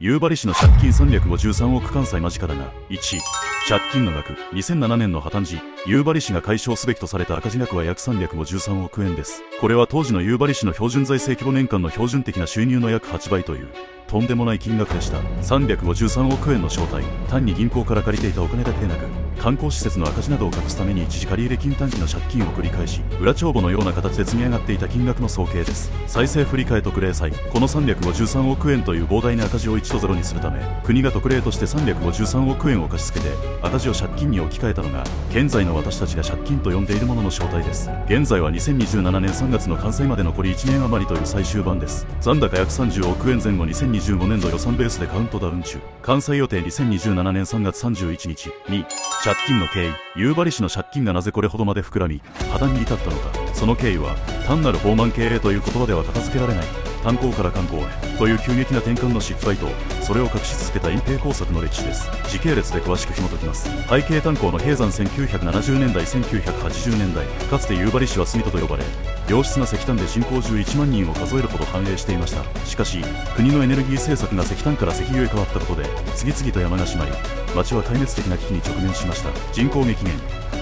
夕張市の借金353億関西間近だが、1、借金の額、2007年の破綻時、夕張市が解消すべきとされた赤字額は約353億円です。これは当時の夕張市の標準財政規模年間の標準的な収入の約8倍という、とんでもない金額でした。353億円の正体、単に銀行から借りていたお金だけでなく、観光施設の赤字などを隠すために一時借入金短期の借金を繰り返し、裏帳簿のような形で積み上がっていた金額の総計です。再生振替特例債、この353億円という膨大な赤字を1と0にするため、国が特例として353億円を貸し付けて、赤字を借金に置き換えたのが、現在の私たちが借金と呼んでいるものの正体です。現在は2027年3月の完成まで残り1年余りという最終版です。残高約30億円前後2025年度予算ベースでカウントダウン中。完成予定2027年3月31日。2、借金の経緯。夕張市の借金がなぜこれほどまで膨らみ、破綻に至ったのか。その経緯は、単なる放漫経営という言葉では片付けられない。炭鉱から観光へという急激な転換の失敗と、それを隠し続けた隠蔽工作の歴史です。時系列で詳しく紐解きます。背景炭鉱の閉山1970年代1980年代、かつて夕張市は住戸と呼ばれ、良質な石炭で人口11万人を数えるほど繁栄していました。しかし、国のエネルギー政策が石炭から石油へ変わったことで、次々と山が閉まり、町は壊滅的な危機に直面しました。人口激減。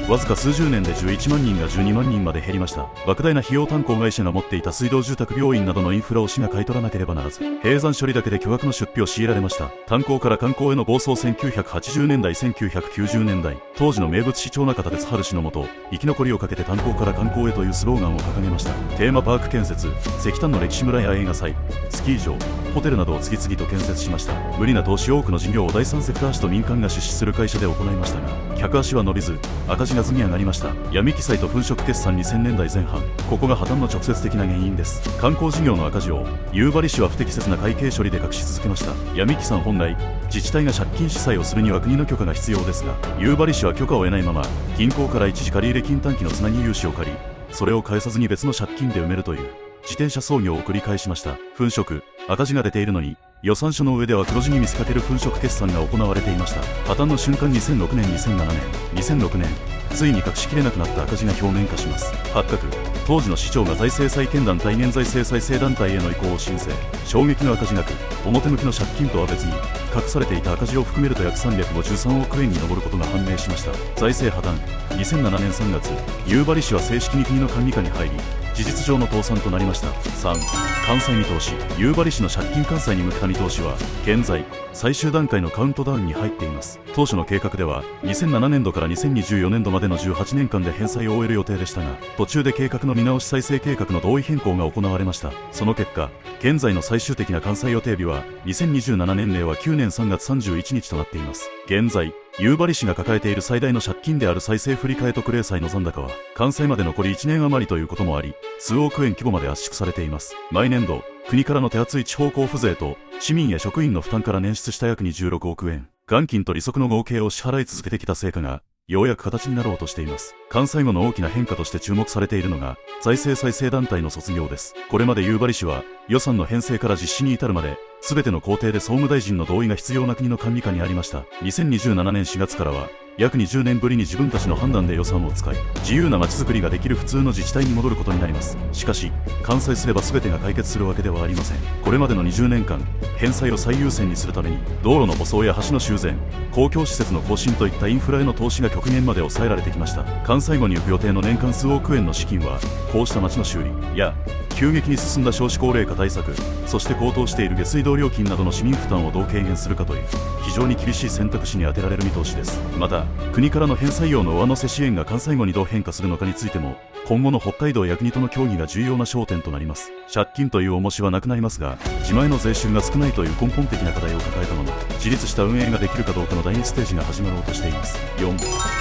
わずか数十年で11万人が12万人まで減りました。莫大な費用炭鉱会社が持っていた水道、住宅、病院などのインフラを市が買い取らなければならず、閉山処理だけで巨額の出費を強いられました。炭鉱から観光への暴走1980年代1990年代、当時の名物市長中田哲治氏のもと、生き残りをかけて炭鉱から観光へというスローガンを掲げました。テーマパーク建設、石炭の歴史村や映画祭、スキー場、ホテルなどを次々と建設しました。無理な投資、多くの事業を第三セクター市と民間が出資する会社で行いましたが、客足は伸びず、赤字が積み上がりました。闇記載と粉飾決算2000年代前半、ここが破綻の直接的な原因です。観光事業の赤字を夕張市は不適切な会計処理で隠し続けました。闇記算本来、自治体が借金司祭をするには国の許可が必要ですが、夕張市は許可を得ないまま、銀行から一時借入金短期のつなぎ融資を借り、それを返さずに別の借金で埋めるという自転車操業を繰り返しました。粉飾、赤字が出ているのに、予算書の上では黒字に見せかける粉飾決算が行われていました。破綻の瞬間2006年、2007年、2006年、ついに隠しきれなくなった赤字が表面化します。発覚。当時の市長が財政再建団体現財政再生団体への移行を申請。衝撃の赤字額、表向きの借金とは別に、隠されていた赤字を含めると約353億円に上ることが判明しました。財政破綻。2007年3月、夕張市は正式に国の管理下に入り、事実上の倒産となりました。3、完済見通し。夕張市の借金完済に向けた見通しは、現在、最終段階のカウントダウンに入っています。当初の計画では、2007年度から2024年度までの18年間で返済を終える予定でしたが、途中で計画の見直し再生計画の同意変更が行われました。その結果、現在の最終的な完済予定日は、2027年令和9年3月31日となっています。現在、夕張市が抱えている最大の借金である再生振替特例債の残高は、完成まで残り1年余りということもあり、数億円規模まで圧縮されています。毎年度、国からの手厚い地方交付税と、市民や職員の負担から捻出した約26億円、元金と利息の合計を支払い続けてきた成果が、ようやく形になろうとしています。完済後の大きな変化として注目されているのが、財政再生団体の卒業です。これまで夕張市は、予算の編成から実施に至るまで、すべての工程で総務大臣の同意が必要な国の管理下にありました。2027年4月からは、約20年ぶりに自分たちの判断で予算を使い、自由な街づくりができる普通の自治体に戻ることになります。しかし、完済すれば全てが解決するわけではありません。これまでの20年間、返済を最優先にするために、道路の舗装や橋の修繕、公共施設の更新といったインフラへの投資が極限まで抑えられてきました。完済後に行く予定の年間数億円の資金は、こうした街の修理や、急激に進んだ少子高齢化対策、そして高騰している下水道料金などの市民負担をどう軽減するかという、非常に厳しい選択肢に充てられる見通しです。また、国からの返済用の上乗せ支援が完済後にどう変化するのかについても、今後の北海道や国との協議が重要な焦点となります。借金という重しはなくなりますが、自前の税収が少ないという根本的な課題を抱えたまま、自立した運営ができるかどうかの第2ステージが始まろうとしています。4、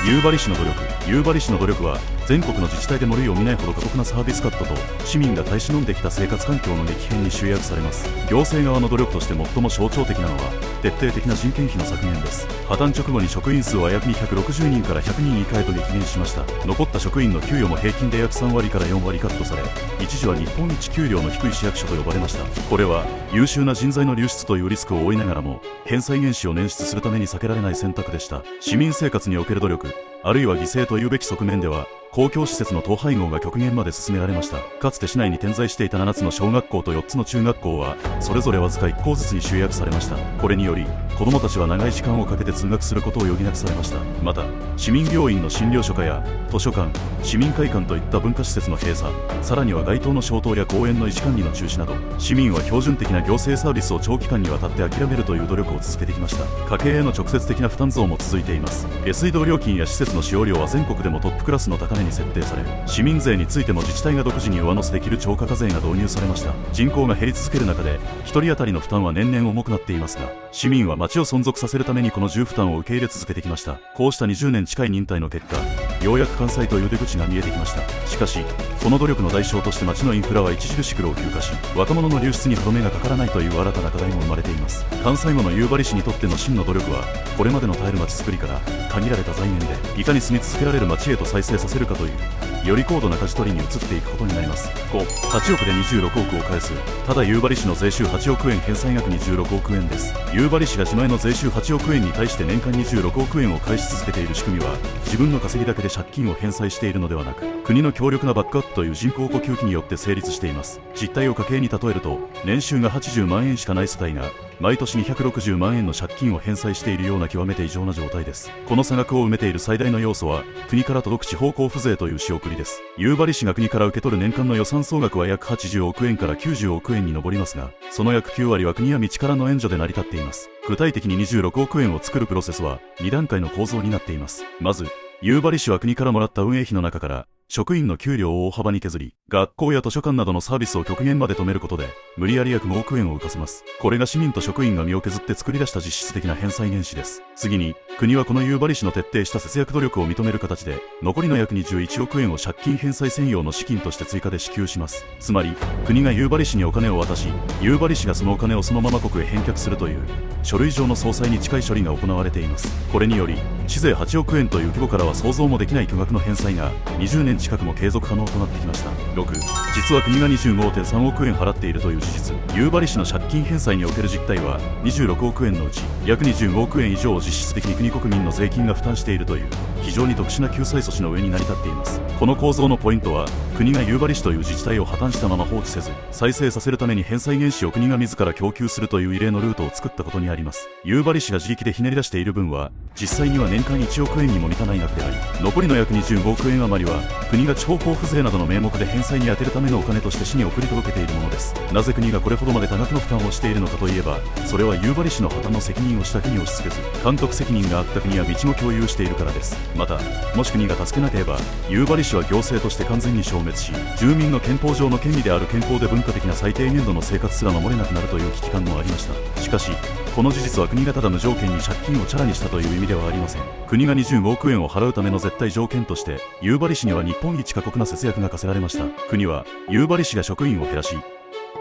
夕張市の努力。夕張市の努力は、全国の自治体でも類を見ないほど過酷なサービスカットと、市民が耐え忍んできた生活環境の激変に集約されます。行政側の努力として最も象徴的なのは、徹底的な人件費の削減です。破綻直後に職員数は約260人から100人以下へと激減しました。残った職員の給与も平均で約3割から4割カットされ、一時は日本一給料の低い市役所と呼ばれました。これは優秀な人材の流出というリスクを負いながらも、返済原資を捻出するために避けられない選択でした。市民生活における努力、あるいは犠牲というべき側面では、公共施設の統廃合が極限まで進められました。かつて市内に点在していた7つの小学校と4つの中学校はそれぞれわずか1校ずつに集約されました。これにより子どもたちは長い時間をかけて通学することを余儀なくされました。また市民病院の診療所課や図書館、市民会館といった文化施設の閉鎖、さらには街頭の消灯や公園の維持管理の中止など、市民は標準的な行政サービスを長期間にわたって諦めるという努力を続けてきました。家計への直接的な負担増も続いています。下水道料金や施設の使用料は全国でもトップクラスの高値に設定され、市民税についても自治体が独自に上乗せできる超過課税が導入されました。人口が減り続ける中で1人当たりの負担は年々重くなっていますが、市民は町を存続させるためにこの重負担を受け入れ続けてきました。こうした20年近い忍耐の結果、ようやく関西という出口が見えてきました。しかしこの努力の代償として町のインフラは著しく老朽化し、若者の流出に歯止めがかからないという新たな課題も生まれています。関西後の夕張市にとっての真の努力は、これまでの耐える町づくりから限られた財源でいかに住み続けられる町へと再生させるかというより高度な舵取りに移っていくことになります。5、8億で26億を返す。ただ夕張市の税収8億円返済額26億円です。夕張市が自前の税収8億円に対して年間26億円を返し続けている仕組みは、自分の稼ぎだけで借金を返済しているのではなく、国の強力なバックアップという人工呼吸器によって成立しています。実態を家計に例えると、年収が80万円しかない世帯が毎年260万円の借金を返済しているような極めて異常な状態です。この差額を埋めている最大の要素は、国から届く地方交付税という仕送りです。夕張市が国から受け取る年間の予算総額は約80億円から90億円に上りますが、その約9割は国や道からの援助で成り立っています。具体的に26億円を作るプロセスは2段階の構造になっています。まず、夕張市は国からもらった運営費の中から職員の給料を大幅に削り、学校や図書館などのサービスを極限まで止めることで、無理やり約5億円を浮かせます。これが市民と職員が身を削って作り出した実質的な返済原資です。次に、国はこの夕張市の徹底した節約努力を認める形で、残りの約21億円を借金返済専用の資金として追加で支給します。つまり、国が夕張市にお金を渡し、夕張市がそのお金をそのまま国へ返却するという、書類上の総裁に近い処理が行われています。これにより、市税8億円という規模からは想像もできない巨額の返済が、20年近くも継続可能となってきました。6、実は国が25.3億円払っているという事実。夕張市の借金返済における実態は、26億円のうち約25億円以上を実質的に国民の税金が負担しているという非常に特殊な救済措置の上に成り立っています。この構造のポイントは、国が夕張市という自治体を破綻したまま放置せず、再生させるために返済原資を国が自ら供給するという異例のルートを作ったことにあります。夕張市が自力でひねり出している分は、実際には年間1億円にも満たない額であり、残りの約25億円余りは国が地方交付税などの名目で返済に充てるためのお金として市に送り届けているものです。なぜ国がこれほどまで多額の負担をしているのかといえば、それは夕張市の破綻の責任をした国に押し付けず、監督責任があった国や道も共有しているからです。また、もし国が助けなければ、夕張市は行政として完全に消滅し、住民の憲法上の権利である健康で文化的な最低限度の生活すら守れなくなるという危機感もありました。しかし、この事実は国がただ無条件に借金をチャラにしたという意味ではありません。国が25億円を払うための絶対条件として、夕張市には日本一過酷な節約が課せられました。国は夕張市が職員を減らし、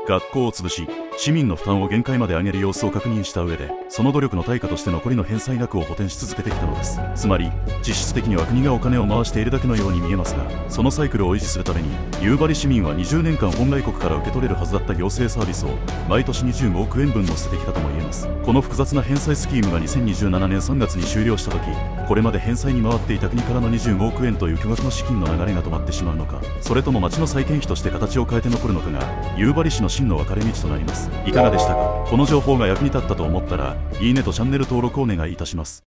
学校を潰し、市民の負担を限界まで上げる様子を確認した上で、その努力の対価として残りの返済額を補填し続けてきたのです。つまり、実質的には国がお金を回しているだけのように見えますが、そのサイクルを維持するために、夕張市民は20年間本来国から受け取れるはずだった行政サービスを、毎年25億円分も捨ててきたとも言えます。この複雑な返済スキームが2027年3月に終了した時、これまで返済に回っていた国からの25億円という巨額の資金の流れが止まってしまうのか、それとも町の再建費として形を変えて残るのかが、夕張市の真の分かれ道となります。いかがでしたか？この情報が役に立ったと思ったら、いいねとチャンネル登録をお願いいたします。